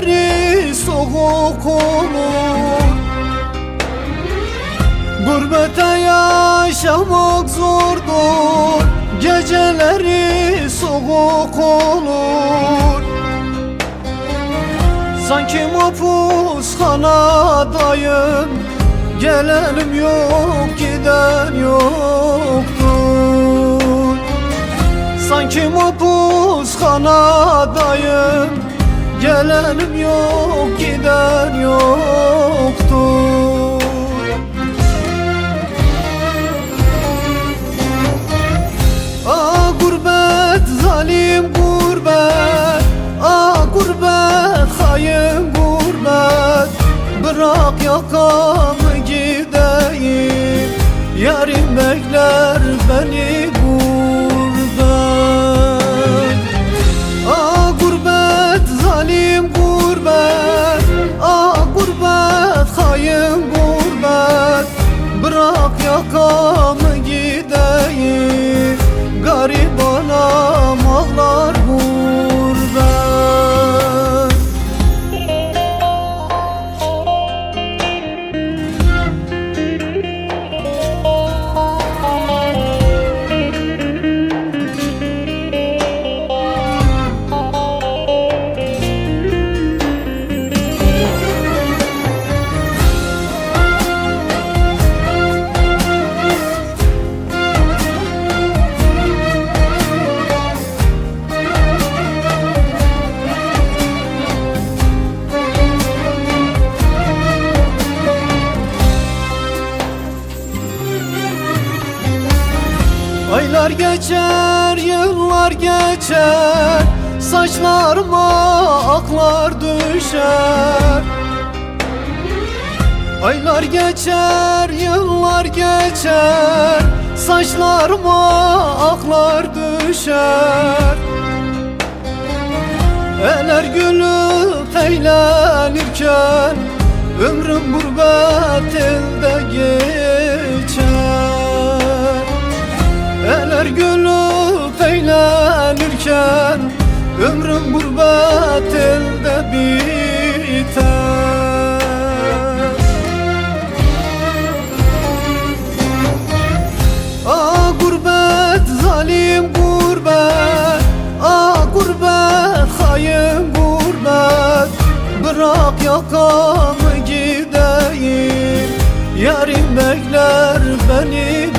geceleri soğuk olur. Gurbette yaşamak zordur, geceleri soğuk olur. Sanki mapushanadayım, gelenim yok, giden yoktur. Sanki mapushanadayım, gelenim yok, giden yoktur. Ah gurbet, zalim gurbet, ah gurbet, hain gurbet. Bırak yakamı gideyim, yarim bekler beni gurbet. Ah gurbet, zalim gurbet, ah gurbet, hain gurbet. Bırak yakamı gideyim, garip anam ağlar gurbet. Aylar geçer, yıllar geçer, saçlarıma aklar düşer. Aylar geçer, yıllar geçer, saçlarıma aklar düşer. Eller gülüp eğlenirken, ömrüm gurbet elde geçer. Eller gülüp eğlenirken, ömrüm gurbet elde biter. Ah gurbet, zalim gurbet, ah gurbet, hain gurbet. Bırak yakamı gideyim, yarim bekler beni